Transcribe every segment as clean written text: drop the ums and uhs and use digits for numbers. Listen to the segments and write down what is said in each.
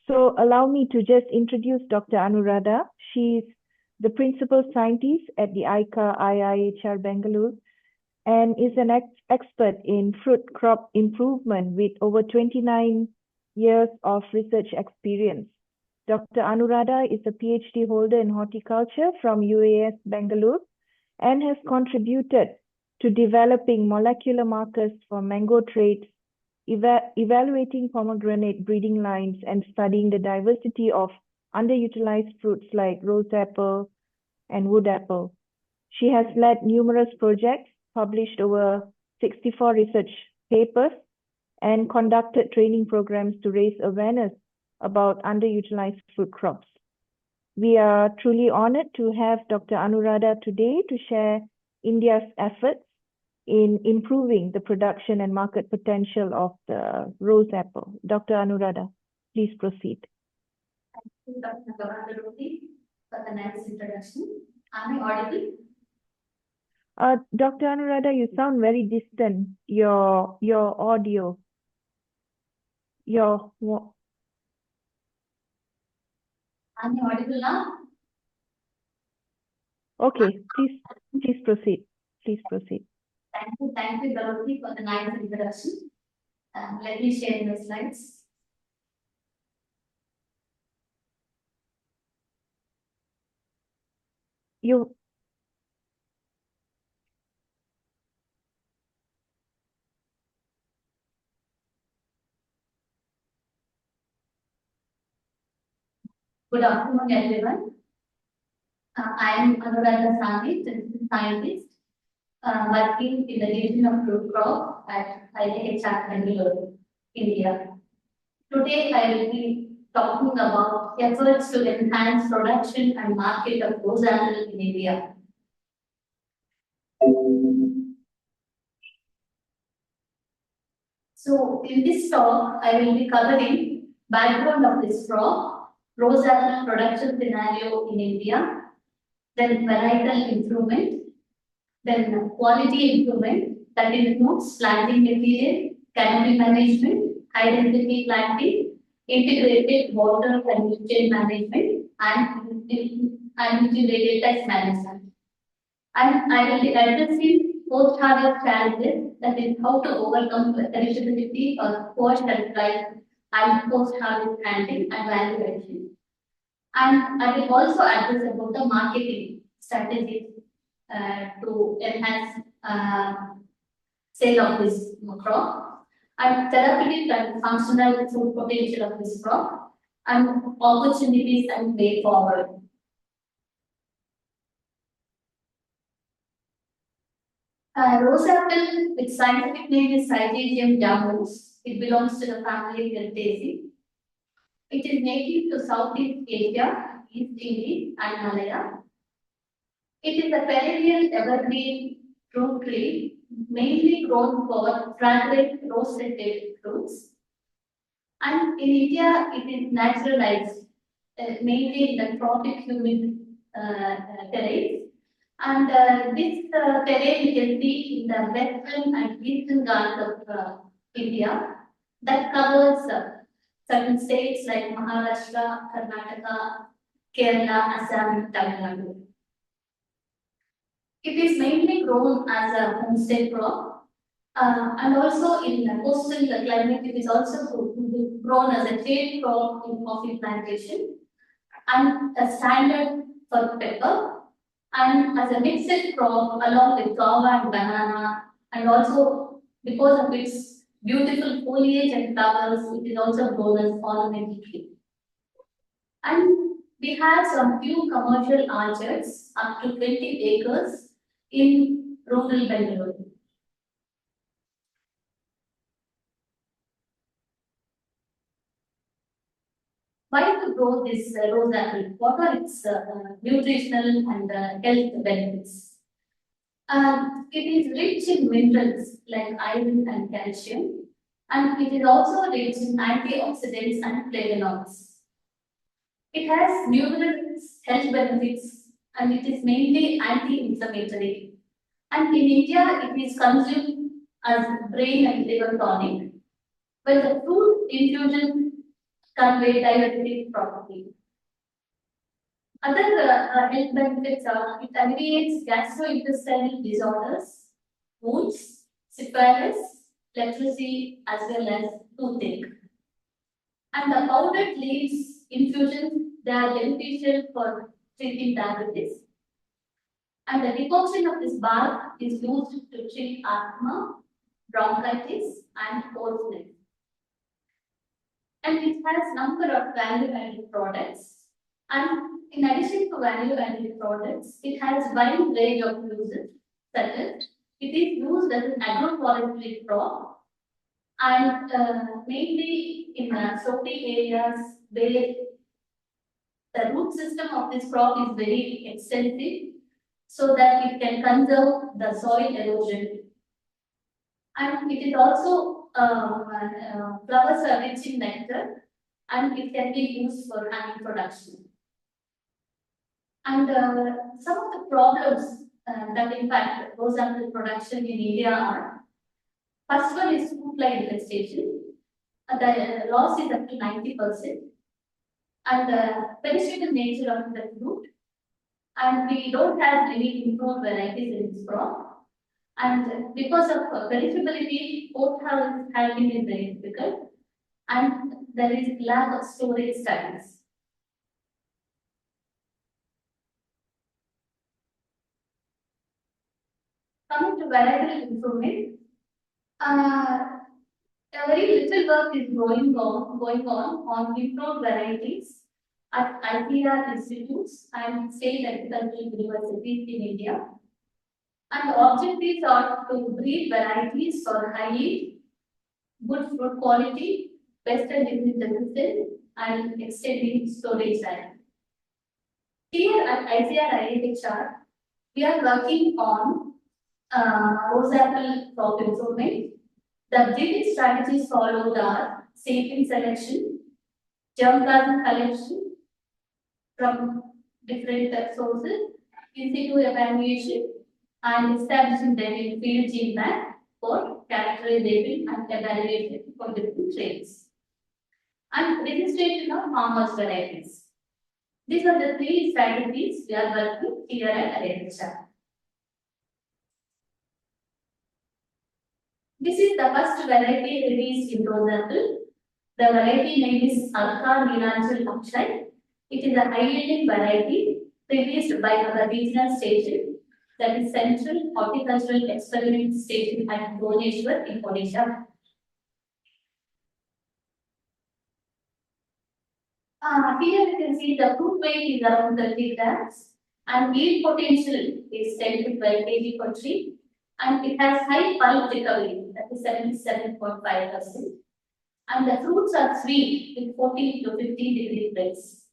So allow me to just introduce Dr. Anuradha. She's the principal scientist at the ICAR-IIHR Bangalore and is an expert in fruit crop improvement with over 29 years of research experience. Dr. Anuradha is a PhD holder in horticulture from UAS Bangalore and has contributed to developing molecular markers for mango traits, evaluating pomegranate breeding lines, and studying the diversity of underutilized fruits like rose apple and wood apple. She has led numerous projects, published over 64 research papers, and conducted training programs to raise awareness about underutilized fruit crops. We are truly honored to have Dr. Anuradha today to share India's efforts in improving the production and market potential of the rose apple. Dr. Anuradha, please proceed. Thank you, Dr. Bangaluru, for the nice introduction. Am I audible? Dr. Anuradha, you sound very distant. Your audio. Am I audible now? Okay, please proceed. Please proceed. Thank you, Dorothy, for the nice introduction. Let me share the slides. Good afternoon, everyone. I am Anuradha Sane, principal scientist, working in the division of fruit crop at ICAR Bangaluru, India. Today, I will be talking about efforts to enhance production and market of rose apple in India. So, in this talk, I will be covering background of this crop, rose apple production scenario in India, then varietal improvement, then quality improvement that includes planting material, canopy management, high density planting, integrated water and nutrient management, and integrated pest management. And I will be addressing post-harvest challenges, that is how to overcome perishability or poor shelf life and post-harvest handling and value addition. And I will also address about the marketing strategies to enhance sale of this crop, and therapeutic and functional food potential of this crop, and opportunities and way forward. Rose apple, its scientific name is Syzygium jamus. It belongs to the family Myrtaceae. It is native to Southeast Asia, East Indies, and Malaya. It is a perennial evergreen fruit tree, mainly grown for fragrant rose-scented fruits. And in India, it is naturalized, mainly in the tropic humid terrains. And this terrain you can see in the western and eastern Ghats of India that covers certain states like Maharashtra, Karnataka, Kerala, Assam, Tamil Nadu. It is mainly grown as a homestead crop, and also in coastal climate, it is also grown as a shade crop in coffee plantation, and a standard for pepper, and as a mixed crop along with guava and banana, and also because of its beautiful foliage and flowers, it is also grown as ornamental tree. And we have some few commercial orchards up to 20 acres in rural Bangalore. Why to grow this rose apple? What are its nutritional and health benefits? It is rich in minerals like iron and calcium, and it is also rich in antioxidants and flavonoids. It has numerous health benefits, and it is mainly anti-inflammatory. And in India, it is consumed as brain and liver tonic. When the fruit infusion convey diuretic property. Other health benefits are it alleviates gastrointestinal disorders, wounds, syphilis, leprosy, as well as toothache. And the powdered leaves infusions, they are beneficial for treating diabetes. And the decoction of this bark is used to treat asthma, bronchitis, and hoarseness. And it has number of value-added products. And in addition to value-added products, it has wide range of uses, such as it is used as an agroforestry crop and mainly in soapy areas where the root system of this crop is very extensive, so that it can conserve the soil erosion. And it is also flowers are rich in nectar, and it can be used for honey production. And some of the problems that impact rose apple production in India are: first one is fruit fly infestation. The loss is up to 90%, and the perishable nature of the fruit. And we don't have any improved varieties in this crop. And because of perishability, both have been very difficult, and there is lack of storage studies. Coming to varietal improvement, a very little work is going on improved varieties at ICAR institutes and state agricultural universities in India. And the objectives are to breed varieties for high yield, good fruit quality, best and disease resistant, and extending storage time. Here at ICAR-IIHR, we are working on rose apple crop improvement. The breeding strategies followed are seedling selection, germplasm collection from different sources, in situ evaluation, and establishing them in field gene bank for characterization and evaluation for different traits, and registration of farmers' varieties. These are the three strategies we are working here at IIHR. This is the first variety released in rose apple. The variety name is ICAR-IIHR Akshay. It is a high-yielding variety released by our regional station, that is Central Horticultural Experiment Station at Bhubaneswar in Odisha. Here you can see the fruit weight is around 30 grams and yield potential is 10 to 12 kg per tree, and it has high pulp recovery, that is 77.5%. And the fruits are sweet with 14 to 15 degree Celsius.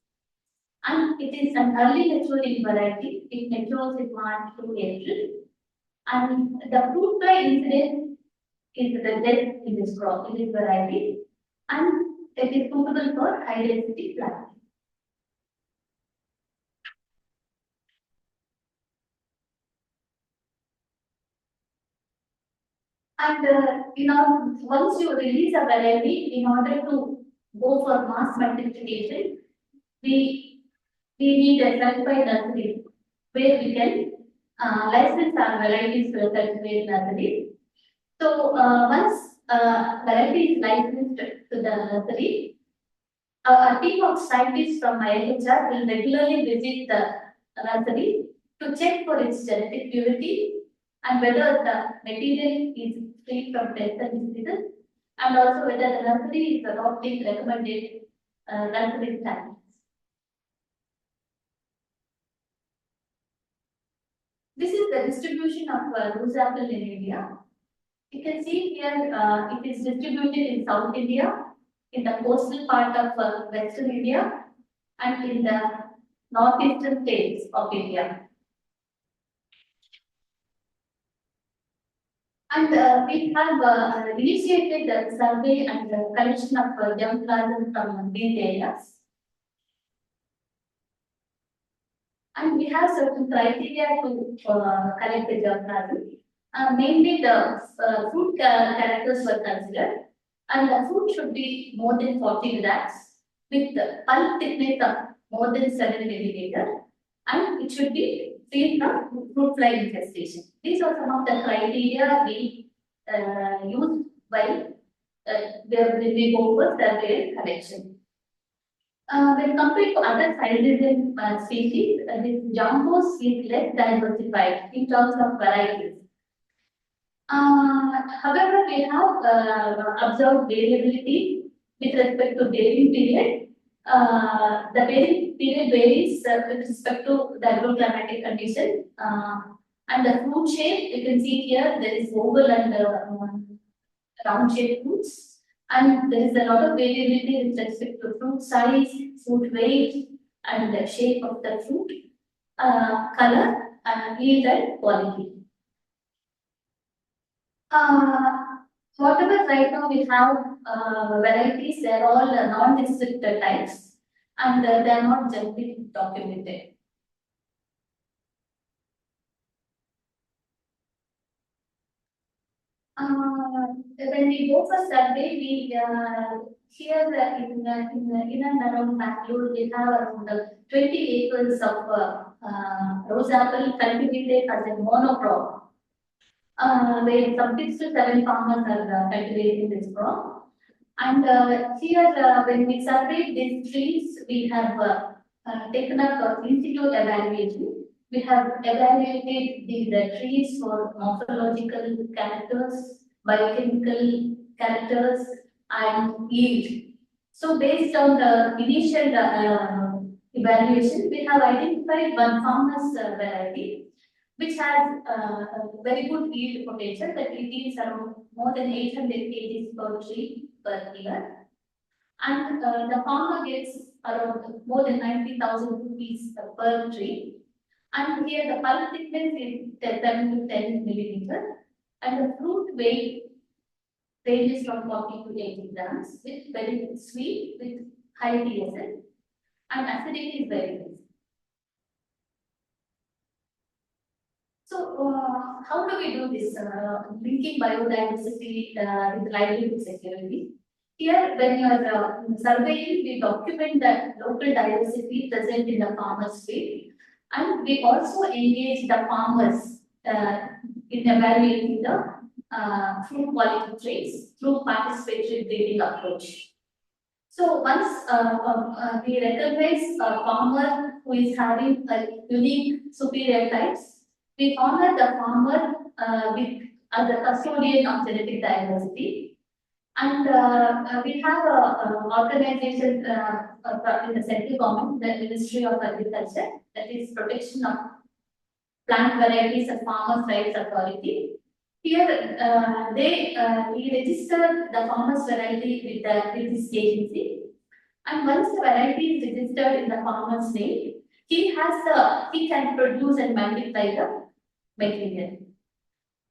And it is an early maturing variety. It matures in March to April. And the fruit fly incidence is the death in this crop, in this variety. And it is suitable for high density planting. And once you release a variety, in order to go for mass multiplication, we need a certified nursery where we can license our varieties to a certified nursery. So once variety is licensed to the nursery, a team of scientists from IIHR will regularly visit the nursery to check for its genetic purity and whether the material is free from pests and diseases, and also whether the nursery is adopting recommended nursery standards. This is the distribution of rose apple in India. You can see here it is distributed in South India, in the coastal part of Western India, and in the northeastern states of India. And we have initiated the survey and the collection of germplasm from these areas. And we have certain criteria to collect the germplasm. Mainly the fruit characters were considered, and the fruit should be more than 40 grams, with the pulp thickness of more than 7 millimeter, and it should be free from fruit fly infestation. These are some of the criteria we use while when we go for survey collection. When compared to other hydrogen species, this jambos is less diversified in terms of varieties. However, we have observed variability with respect to bearing period. The bearing period varies with respect to the agroclimatic condition. And the fruit shape, you can see here, there is oval and round shaped fruits. And there is a lot of variability with respect to fruit size, fruit weight, and the shape of the fruit, color, and yield and quality. Whatever right now we have varieties, they are all non-restricted types, and they are not generally documented. When we go for survey, we here in and around Bangalore, we have around 20 acres of rose apple cultivated as a monocrop. Where some 6 to 7 farmers are cultivating this crop. And here, when we surveyed these trees, we have taken up institute evaluation. We have evaluated these trees for morphological characters, biochemical characters, and yield. So, based on the initial evaluation, we have identified one farmer's variety, which has very good yield potential, that it yields around more than 800 kg per tree per year. And the farmer gets around more than 90,000 rupees per tree. And here the pulp thickness is 7 to 10 millimeter, and the fruit weight ranges from 40 to 80 grams, with very sweet, with high TSN, and acidity is very less. So, how do we do this? Linking biodiversity with livelihood security. Here, when you are surveying, we document the local diversity present in the farmer's field, and we also engage the farmers in evaluating the fruit quality traits through participatory breeding approach. So once we recognize a farmer who is having a unique superior types, we honor the farmer as a custodian of genetic diversity. And we have an organization in the central government, the Ministry of Agriculture, that is Protection of Plant Varieties and Farmers' Rights Authority. Here, we register the farmer's variety with this agency, and once the variety is registered in the farmer's name, he can produce and multiply the material.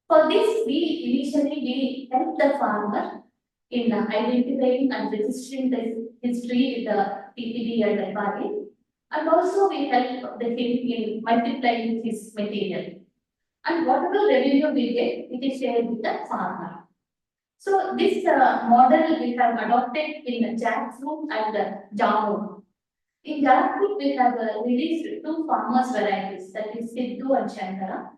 For this, we help the farmer in identifying and registering his tree with the PPD and FRA, and also we help him in multiplying his material. And whatever revenue we get, it is shared with the farmer. So this model we have adopted in jackfruit and jamun. In jackfruit, we have released 2 farmers' varieties, that is Siddu and Shankara.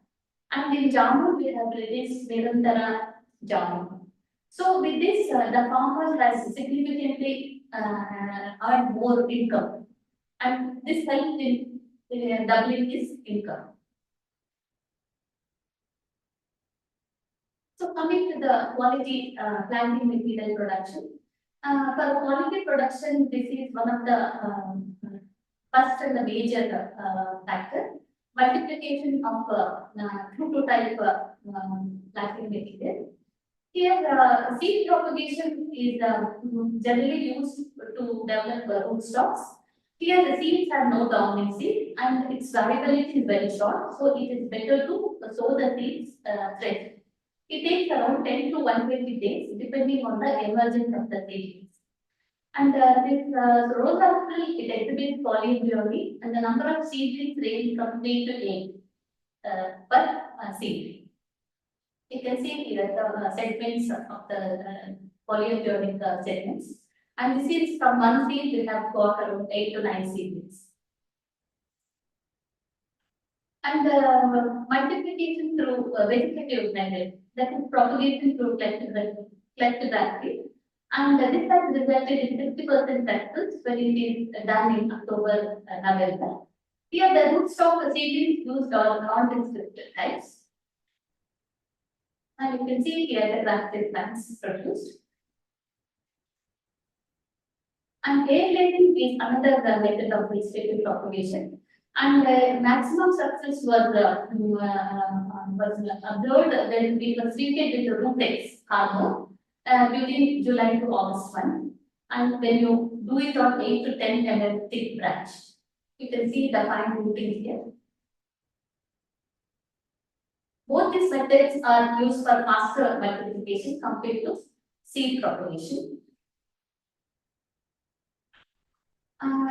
And in jamun, we have released Nirantara jamun. So with this, the farmer has significantly earned more income, and this helps in doubling his income. So coming to the quality planting material production. For quality production, this is one of the first and the major factor. Multiplication of true to type planting material. Here, seed propagation is generally used to develop rootstocks. Here, the seeds have no dormancy and its variability is very short, so it is better to sow the seeds fresh. It takes around 10 to 120 days, depending on the emergence of the seedlings. And this rose apple, it exhibits polyembryony, and the number of seedlings range from 3 to 8 per seedling. You can see here the segments of the polyembryonic segments. And the seeds from one seed we have got around 8 to 9 seedlings. And multiplication through vegetative method, that is propagation through collective. And this has resulted in 50% success when it is done in October, November. Here the rootstock seedlings used are non-descriptive types. And you can see here the grafted plants produced. And air layering is another method of vegetative propagation. And maximum success was observed when we were treated with the Rootex cargo during July to August 1. And when you do it on 8 to 10 mm thick branch, you can see the fine rooting here. Both these methods are used for faster multiplication compared to seed propagation.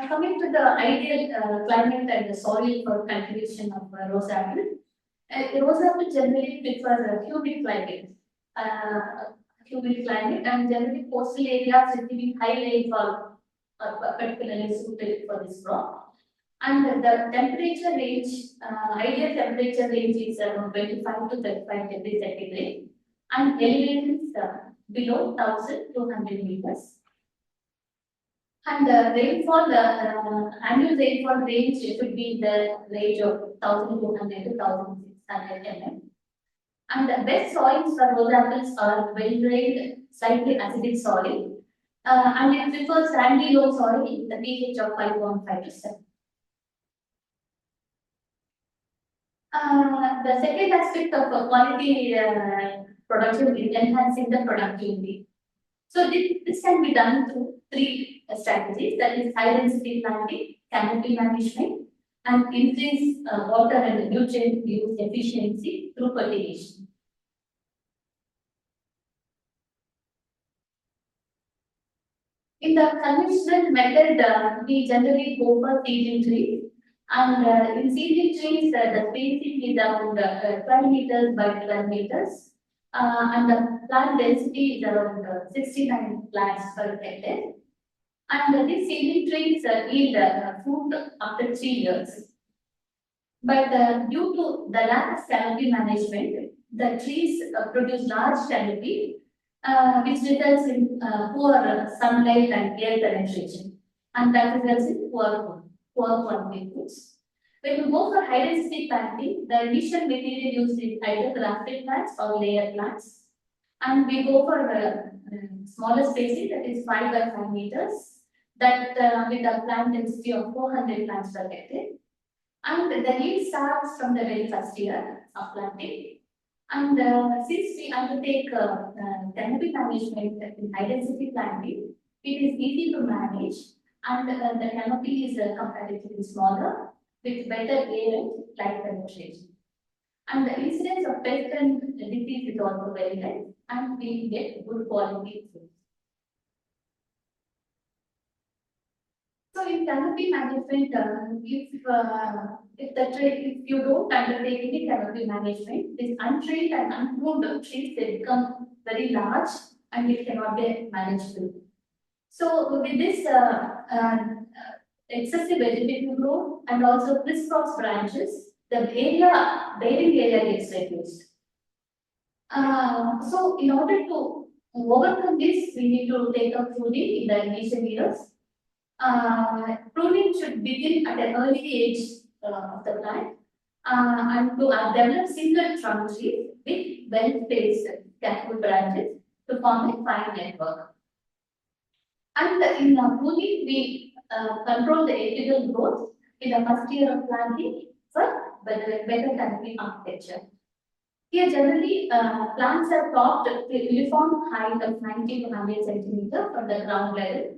Coming to the ideal climate and the soil for cultivation of rose apple. Rose apple generally prefers a humid climate, and generally coastal areas receiving high rainfall are particularly suited for this crop. And the temperature range, ideal temperature range is around 25 to 35 degrees centigrade, and elevations below 1,200 meters. And the rainfall, annual rainfall range should be in the range of 1,200 to 1,600 mm. And the best soils for rose apples are well-drained, slightly acidic soil, and it prefers sandy loam soil with the pH of 5.5 to 7. The second aspect of quality production is enhancing the productivity. So this can be done through 3 strategies, that is high density planting, canopy management, and increase water and nutrient use efficiency through fertigation. In the conventional method, we generally go for seedling trees, and in seedling trees, the spacing is around 12 meters by 12 meters. And the plant density is around 69 plants per hectare. And these seedling trees yield fruit after 3 years. But due to the lack of canopy management, the trees produce large canopy, which results in poor sunlight and air penetration. And that results in poor quality foods. When you go for high density planting, the initial material used is either grafted plants or layer plants. And we go for smaller spacing, that is 5 by 5 meters, that with a plant density of 400 plants per hectare. And the yield starts from the very first year of planting. And since we undertake canopy management in high density planting, it is easy to manage, and the canopy is comparatively smaller with better air and light penetration. And the incidence of pest and disease is also very less, and we get good quality food. So in canopy management, if you don't undertake any canopy management, this untrained and unpruned trees, they become very large and it cannot be manageable. So with this excessive vegetative growth and also crisscross branches, the bearing area gets reduced. So in order to overcome this, we need to take up pruning in the initial years. Pruning should begin at an early age of the plant, and to develop single trunk trees with well-spaced scaffold branches to form a fine network. And in pruning, we control the apical growth in the first year of planting for better canopy architecture. Here, generally, plants are topped to a uniform height of 90 to 100 centimeters from the ground level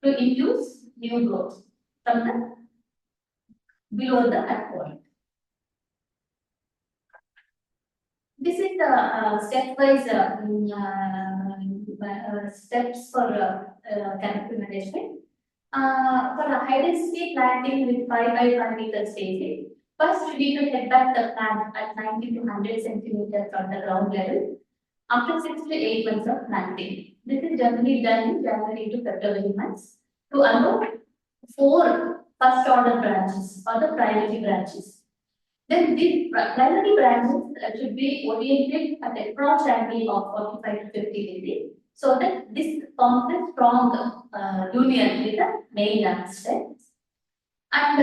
to induce new growth from the below the cut point. This is the stepwise steps for canopy management. For a high density planting with 5 by 5 meter spacing, first we need to head back the plant at 90 to 100 centimeters from the ground level after 6 to 8 months of planting. This is generally done in January to February months to allow 4 first order branches or the primary branches. Then these primary branches should be oriented at a cross angle of 45 to 50 degrees, so that this forms a strong union with the main stem. And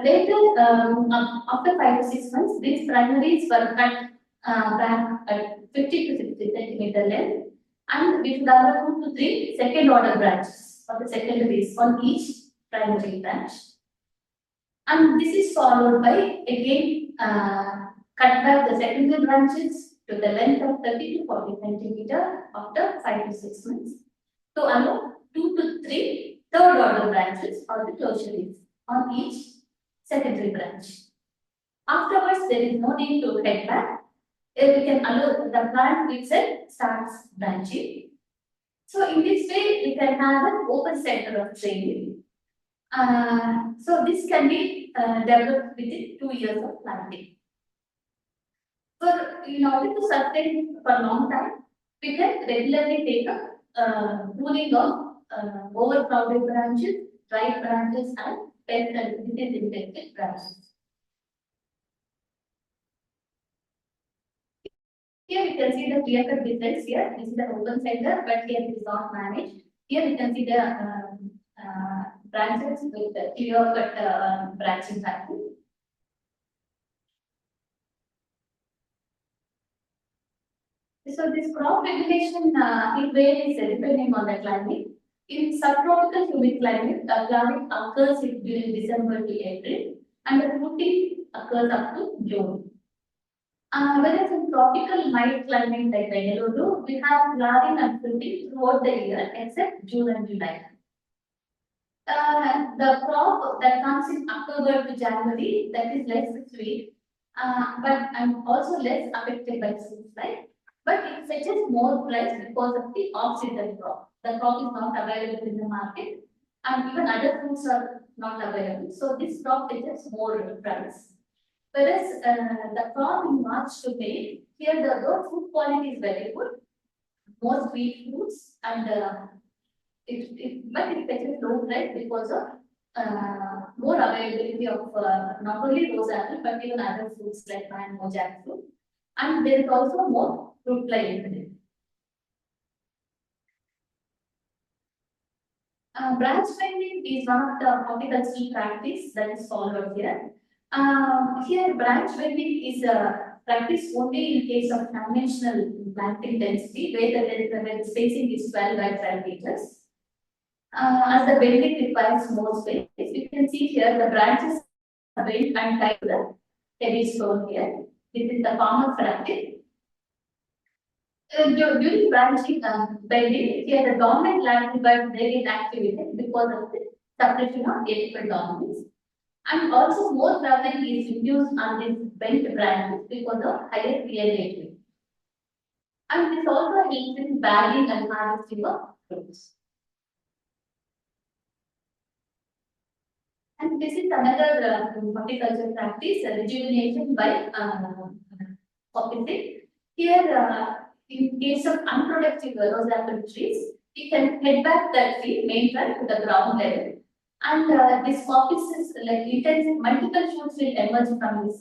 later, after 5 to 6 months, these primaries were cut back at 50 to 60 centimeter length, and we should have 2 to 3 second order branches or the secondaries on each primary branch. And this is followed by again cut back the secondary branches to the length of 30 to 40 centimeter after 5 to 6 months to allow 2 to 3 third order branches or the tertiaries on each secondary branch. Afterwards, there is no need to head back. We can allow the plant itself starts branching. So in this way, we can have an open center of training. So this can be developed within 2 years of planting. So in order to sustain for a long time, we can regularly take a pruning of overcrowded branches, dry branches, and pest and disease infected branches. Here we can see the clear-cut difference here. This is the open center, but here it is not managed. Here we can see the branches with the clear-cut branching pattern. So this crop regulation it varies depending on the climate. In subtropical humid climate, the flowering occurs during December to April, and the fruiting occurs up to June. Whereas in tropical mild climate like Bangaluru, we have flowering and fruiting throughout the year except June and July. The crop that comes in October to January, that is less sweet, but also less affected by seeds, right? But it fetches more price because of the off-season crop. The crop is not available in the market, and even other fruits are not available. So this crop fetches more price. Whereas the crop in March to May, here the fruit quality is very good, more sweet fruits, and but it fetches low price because of more availability of not only rose apple but even other fruits like mango, jackfruit, and there is also more fruit fly in it. Branch bending is one of the horticultural practice that is followed here. Here, branch bending is practiced only in case of conventional planting density, where the spacing is 12 by 12 meters. As the bending requires more space, you can see here the branches are bent and tied to the heavy stone here. This is the farmer practice. During branching bending, here the dominant lateral bud they get activated because of the suppression of apical dominance. And also more flowering is induced on these bent branches because of higher pH. And this also helps in bagging and harvesting of fruits. And this is another horticultural practice, rejuvenation by opposite. Here, in case of unproductive rose apple trees, you can head back the tree, main trunk to the ground level. And this coppice is like multiple shoots will emerge from this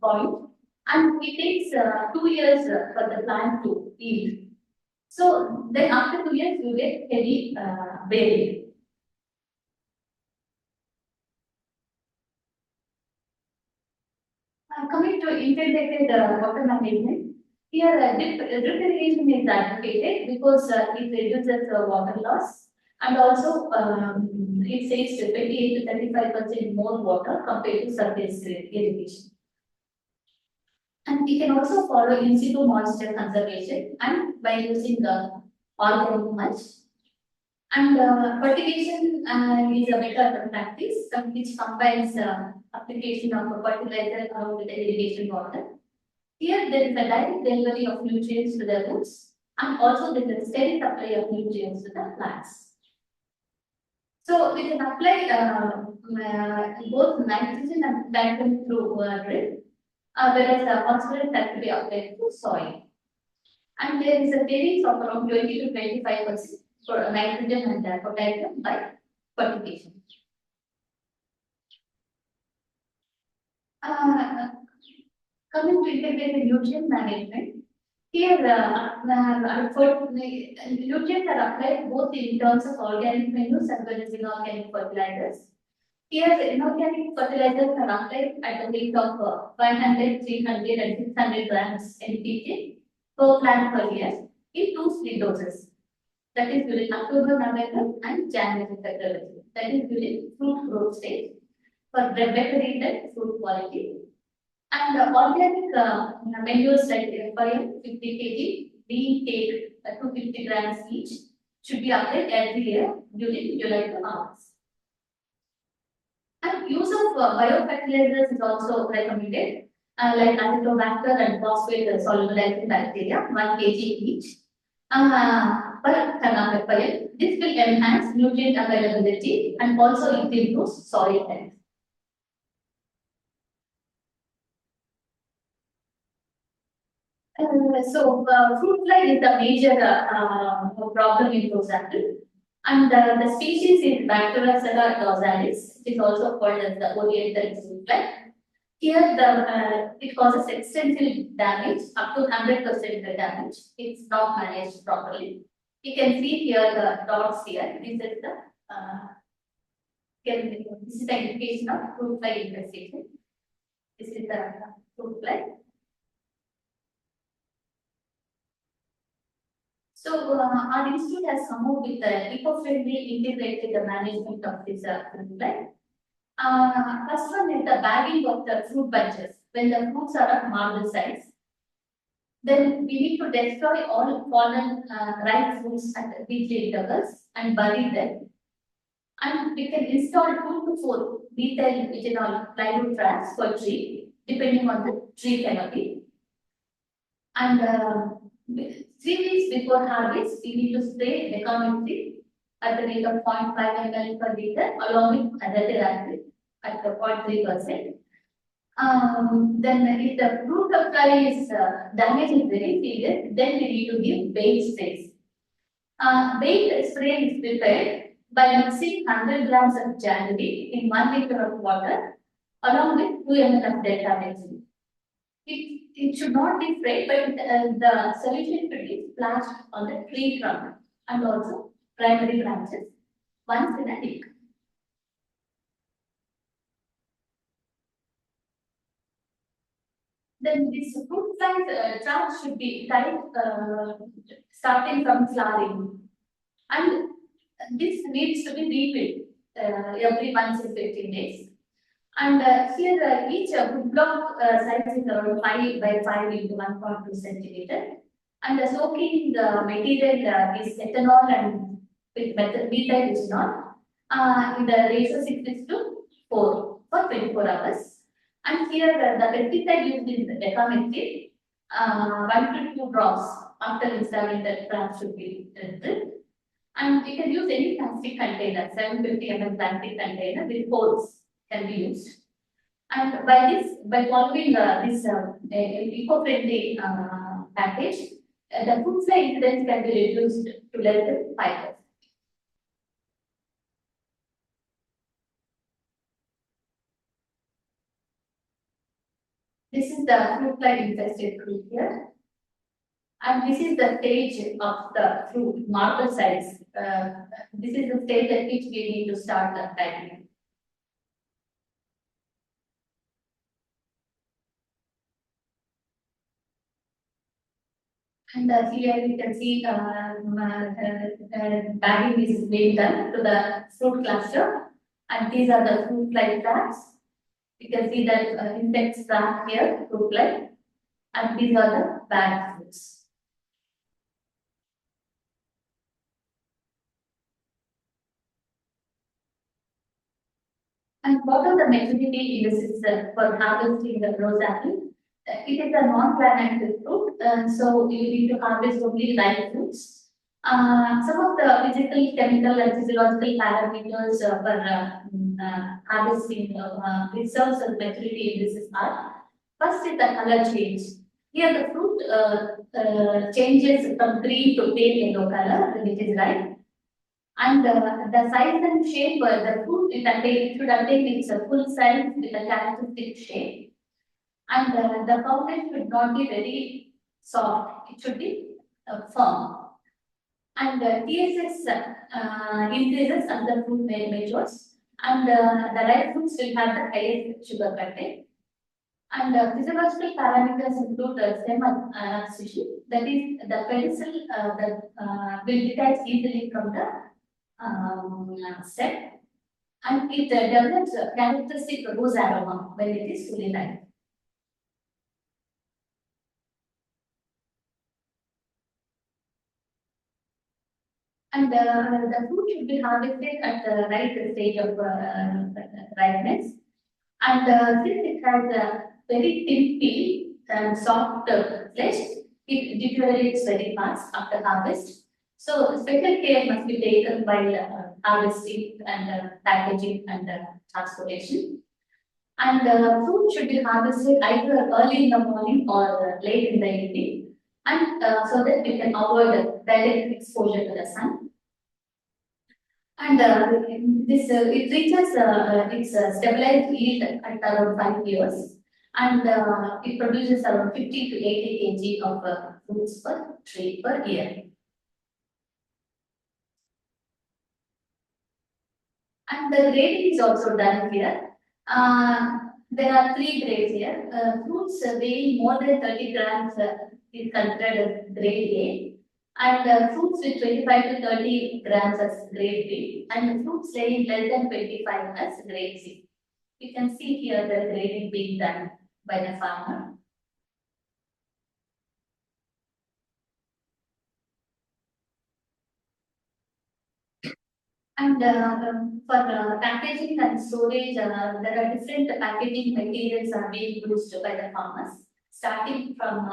point, and it takes 2 years for the plant to yield. So then after 2 years, you get heavy bearing. Coming to integrated water management, here drip irrigation is advocated because it reduces water loss, and also it saves 28 to 35% more water compared to surface irrigation. And we can also follow in situ moisture conservation and by using the organic mulch. And fertigation is a better practice which combines application of a fertilizer along with the irrigation water. Here there is a direct delivery of nutrients to the roots, and also there is a steady supply of nutrients to the plants. So we can apply both nitrogen and nitrogen through drip, whereas phosphorus has to be applied through soil. And there is a savings of around 20 to 25% for nitrogen and potassium by fertigation. Coming to integrated nutrient management, here nutrients are applied both in terms of organic manures as well as inorganic fertilizers. Here, the inorganic fertilizers are applied at the rate of 500, 300, and 600 grams NPK per plant per year in 2 doses. That is during October, November, and January, February. That is during fruit growth stage for better yield fruit quality. And organic manures like FIM 50 kg, bean cake 250 grams each should be applied every year during July to August. And use of biofertilizers is also recommended, like azotobacter and phosphate solubilizing bacteria, 1 kg each per ton of FIM. This will enhance nutrient availability and also it improves soil health. Fruit fly is the major problem in rose apple. And the species is Bacteria dorsalis. It is also called as the oriental fruit fly. Here, it causes extensive damage, up to 100% damage. It's not managed properly. You can see here the dots here. This is the indication of fruit fly infestation. This is the fruit fly. So, our institute has come up with an eco-friendly integrated management of this fruit fly. First one is the bagging of the fruit bunches. When the fruits are of marble size, then we need to destroy all fallen ripe fruits at weekly intervals and bury them. And we can install 2 to 4 methyl viginol plywood traps per tree, depending on the tree canopy. And 3 weeks before harvest, we need to spray decamethrin at the rate of 0.5 ml per liter, along with azathioprine at the 0.3%. Then if the fruit fly is damage is very serious, then we need to give bait sprays. Bait spray is prepared by mixing 100 grams of jaggery in 1 liter of water, along with 2 ml of deltamethrin. It should not be sprayed, but the solution should be splashed on the tree trunk and also primary branches once in a week. Then this fruit fly trunk should be tied starting from flowering, and this needs to be refilled every once in 15 days. And here each wood block size is around 5 by 5 into 1.2 centimeter. And the soaking material is ethanol and with methyl viginol in the ratio 6:4 for 24 hours. And here the pesticide used is the decamethrin, 1 to 2 drops after installing the trap should be drilled. And you can use any plastic container, 750 ml plastic container with holes can be used. And by following this eco-friendly package, the fruit fly incidence can be reduced to less than 5%. This is the fruit fly infested fruit here. And this is the stage of the fruit, marble size. This is the stage at which we need to start the packing. And here we can see bagging is being done to the fruit cluster. And these are the fruit fly traps. You can see that insect trap here, fruit fly. And these are the bagged fruits. And what are the maturity indices for harvesting the rose apple? It is a non-climatic fruit, so you need to harvest only ripe fruits. Some of the physical, chemical, and physiological parameters for harvesting reserves and maturity indices are: first is the color change. Here, the fruit changes from green to pale yellow color, which is right. And the size and shape, the fruit should attain its full size with a characteristic shape. And the powder should not be very soft, it should be firm. And TSS increases as the fruit matures, and the ripe fruits will have the highest sugar content. And physiological parameters include stem abscission, that is, the pedicel will detach easily from the stem, and it develops a characteristic rose aroma when it is fully ripe. And the fruit should be harvested at the right stage of ripeness. And since it has a very thin peel and soft flesh, it deteriorates very fast after harvest. So special care must be taken while harvesting and packaging and transportation. And fruit should be harvested either early in the morning or late in the evening, and so that we can avoid direct exposure to the sun. And it reaches its stabilized yield at around 5 years, and it produces around 50 to 80 kg of fruits per tree per year. And the grading is also done here. There are 3 grades here. Fruits weighing more than 30 grams is considered as grade A, and fruits with 25 to 30 grams as grade B, and fruits weighing less than 25 as grade C. You can see here the grading being done by the farmer. And for packaging and storage, there are different packaging materials are being used by the farmers, starting from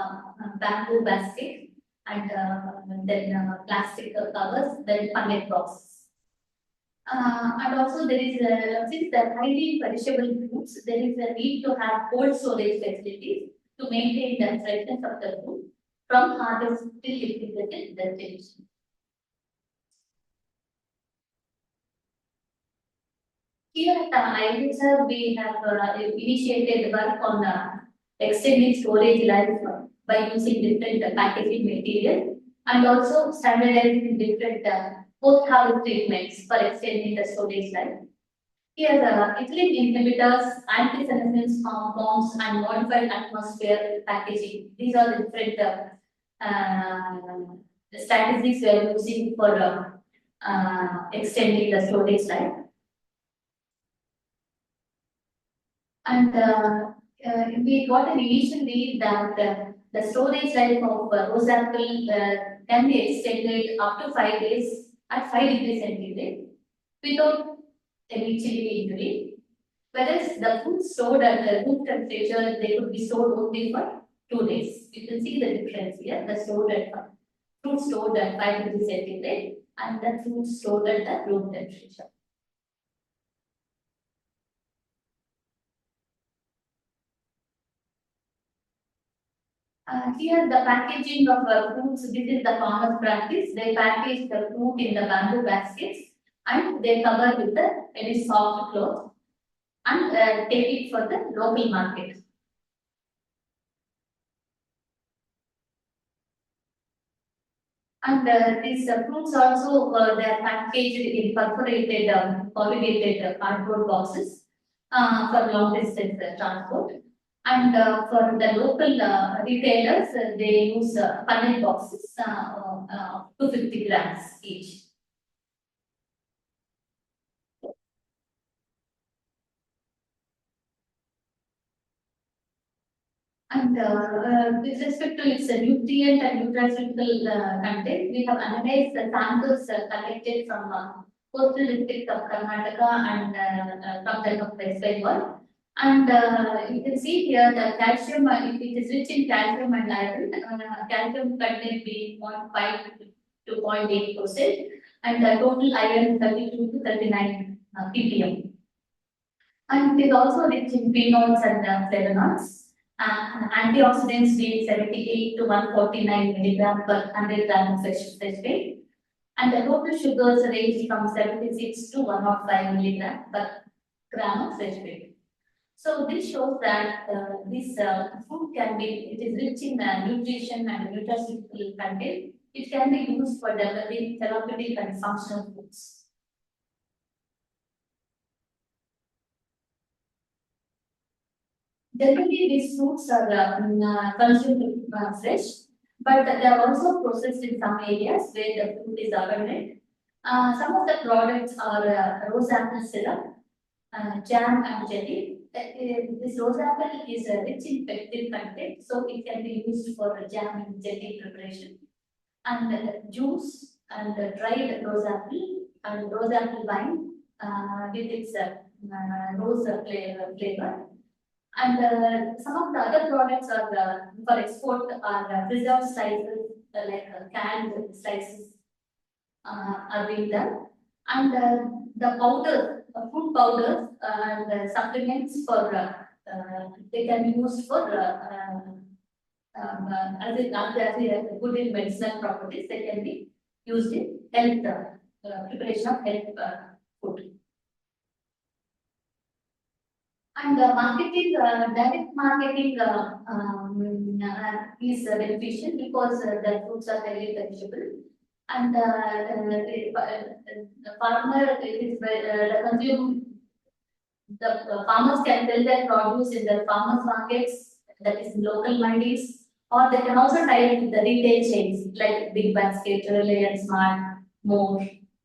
bamboo basket, and then plastic covers, then punnet boxes. And also there is, since they're highly perishable fruits, there is a need to have cold storage facilities to maintain the freshness of the fruit from harvest till liquidated destination. Here at ICAR, we have initiated work on extending storage life by using different packaging material, and also standardizing different post-harvest treatments for extending the storage life. Here, ethylene inhibitors, anti-senescence compounds, and modified atmosphere packaging. These are the different strategies we are using for extending the storage life. And we got an initial read that the storage life of rose apple can be extended up to 5 days at 5 degrees centigrade without any chilly injury. Whereas the fruit stored at the room temperature, they could be stored only for 2 days. You can see the difference here. The fruit stored at 5 degrees centigrade and the fruit stored at the room temperature. Here, the packaging of fruits, this is the farmer's practice. They package the fruit in the bamboo baskets and they cover with the very soft cloth and take it for the local market. And these fruits also, they are packaged in perforated, corrugated cardboard boxes for long distance transport. And for the local retailers, they use punnet boxes, 250 grams each. And with respect to its nutrient and nutraceutical content, we have analyzed the samples collected from coastal districts of Karnataka and from that of West Bengal. And you can see here the calcium, it is rich in calcium and iron, calcium content being 0.5 to 0.8%, and the total iron 32 to 39 ppm. And it is also rich in phenols and flavonoids. antioxidants being 78 to 149 milligram per 100 gram of fresh weight, and the total sugars range from 76 to 105 milligram per gram of fresh weight. So this shows that this food can be, it is rich in nutrition and nutraceutical content. It can be used for developing therapeutic and functional foods. Generally, these fruits are consumed fresh, but they are also processed in some areas where the fruit is abundant. Some of the products are rose apple syrup, jam and jelly. This rose apple is rich in pectin content, so it can be used for jam and jelly preparation. And juice and dried rose apple and rose apple wine with its rose flavor. And some of the other products are for export are preserved slices, like canned slices are being done. And the powder, food powders and supplements for they can be used for as a good in medicinal properties. They can be used in health preparation of health food. And marketing, direct marketing is beneficial because the fruits are highly perishable. And the farmer is the farmers can sell their produce in the farmers markets, that is in local mandis, or they can also tie it with the retail chains like Big Basket, Reliance Smart, More.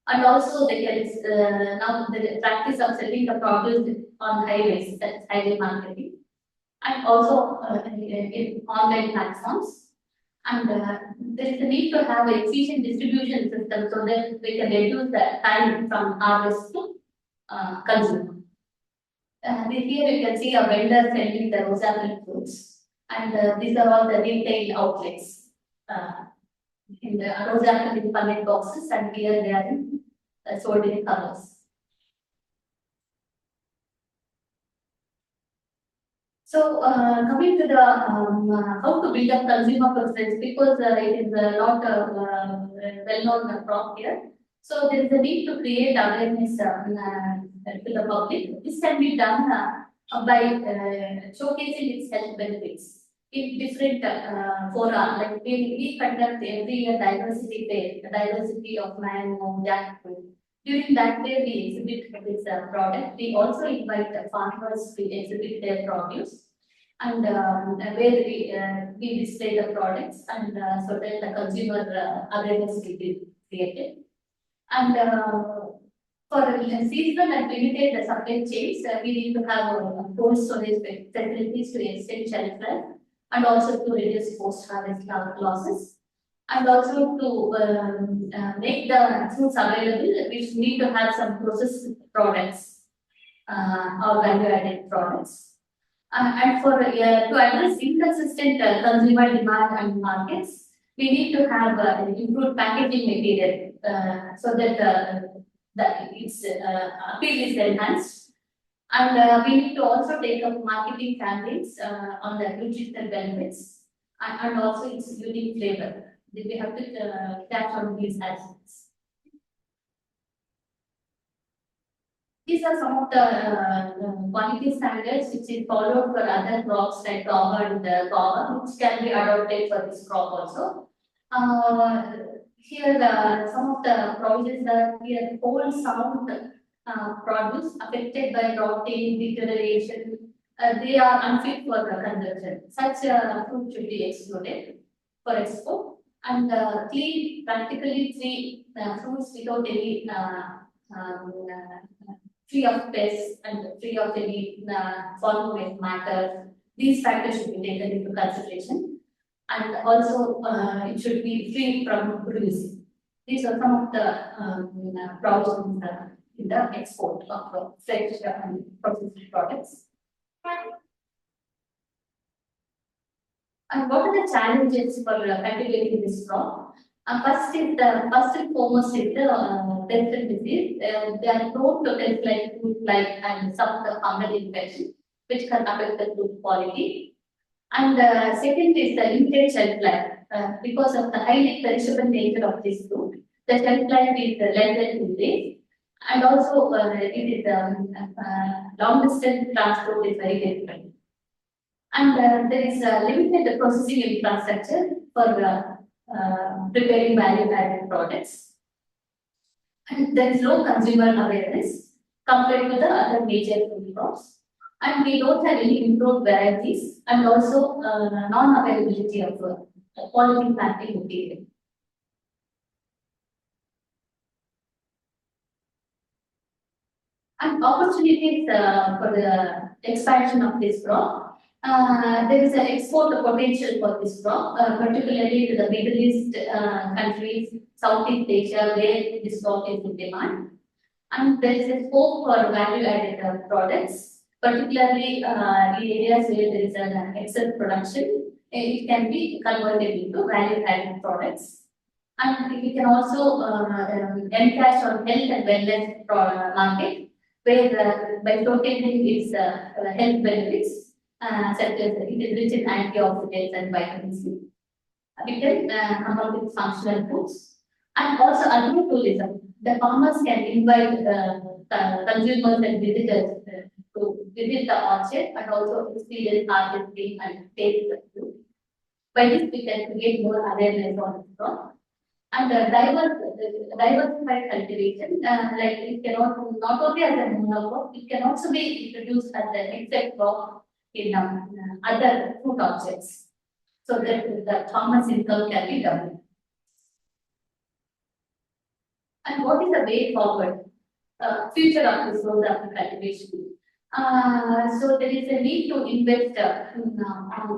And also they can now the practice of selling the produce on highways, that's highway marketing, and also in online platforms. And there is a need to have an efficient distribution system so that we can reduce the time from harvest to consumer. Here you can see a vendor selling the rose apple fruits, and these are all the retail outlets. In the rose apple in punnet boxes, and here they are in, sold in covers. So coming to the how to build up consumer preference, because it is not well-known crop here. So there is a need to create awareness to the public. This can be done by showcasing its health benefits in different fora. Like we conduct every year diversity fair, the diversity of mango, jackfruit. During that day, we exhibit this product. We also invite farmers to exhibit their produce, and where we display the products, and so that the consumer awareness will be created. And for seasonal and limited supply chains, we need to have cold storage facilities to extend shelf life, and also to reduce post-harvest losses. And also to make the fruits available, we need to have some processed products or value-added products. And for to address inconsistent consumer demand and markets, we need to have improved packaging material so that its appeal is enhanced. And we need to also take up marketing campaigns on the nutritional benefits and also its unique flavor. We have to catch on these aspects. These are some of the quality standards which is followed for other crops like rubber and guava, which can be adopted for this crop also. Here, some of the provisions are here: whole sound produce affected by rotting, deterioration. They are unfit for the consumption. Such fruit should be excluded for export. And clean, practically free fruits without any free of pests and free of any foreign matter. These factors should be taken into consideration. And also, it should be free from bruising. These are some of the problems in the export of fresh and processed products. And what are the challenges for cultivating this crop? First and foremost is the dental disease. They are prone to things like fruit fly and some of the fungal infection, which can affect the fruit quality. And second is the limited shelf life. Because of the highly perishable nature of this fruit, the shelf life is less than 2 days. And also, it is long distance transport is very difficult. And there is a limited processing infrastructure for preparing value-added products. And there is low consumer awareness compared to the other major food crops. And we don't have any improved varieties and also non-availability of quality planting material. And opportunities for the expansion of this crop. There is an export potential for this crop, particularly to the Middle East countries, Southeast Asia, where this crop is in demand. And there is a scope for value-added products, particularly in areas where there is an excess production. It can be converted into value-added products. And we can also encash on health and wellness market, where by showcasing its health benefits, such as it is rich in antioxidants and vitamin C. We can come up with functional foods. And also agro-tourism. The farmers can invite consumers and visitors to visit the orchard and also experience harvesting and taste the fruit. By this, we can create more awareness on the crop. And diversified cultivation, like it cannot not only as a monocrop, it can also be introduced as an insect crop in other food objects, so that the farmer's income can be doubled. And what is the way forward? Future of this rose apple cultivation. So there is a need to invest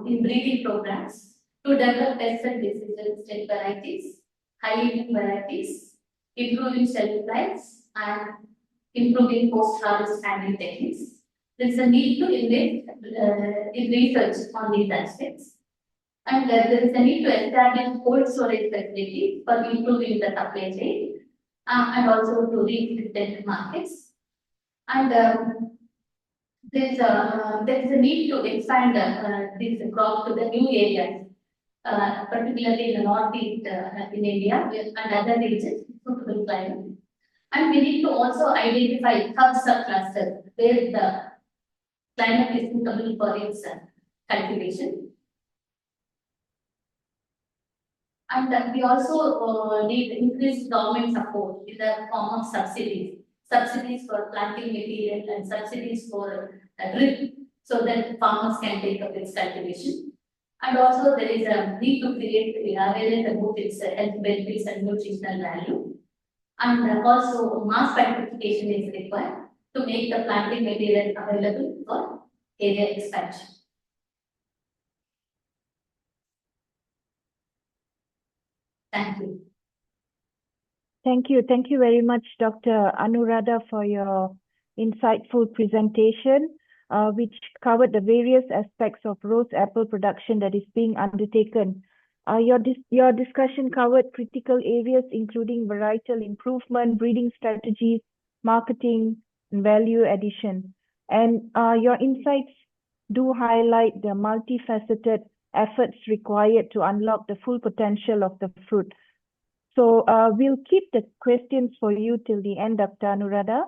in breeding programs to develop best and resistant varieties, high-yielding varieties, improving shelf lives, and improving post-harvest handling techniques. There is a need to invest in research on these aspects. And there is a need to establish cold storage facilities for improving the supply chain and also to reach distant markets. And there is a need to expand this crop to the new areas, particularly in the northeast in India and other regions, suitable climate. And we need to also identify sub-clusters where the climate is suitable for its cultivation. And we also need increased government support in the form of subsidies for planting material and subsidies for drip, so that farmers can take up its cultivation. And also there is a need to create awareness about its health benefits and nutritional value. And also mass identification is required to make the planting material available for area expansion. Thank you. Thank you. Thank you very much, Dr. Anuradha, for your insightful presentation, which covered the various aspects of rose apple production that is being undertaken. Your discussion covered critical areas including varietal improvement, breeding strategies, marketing, and value addition. And your insights do highlight the multifaceted efforts required to unlock the full potential of the fruit. So we'll keep the questions for you till the end, Dr. Anuradha.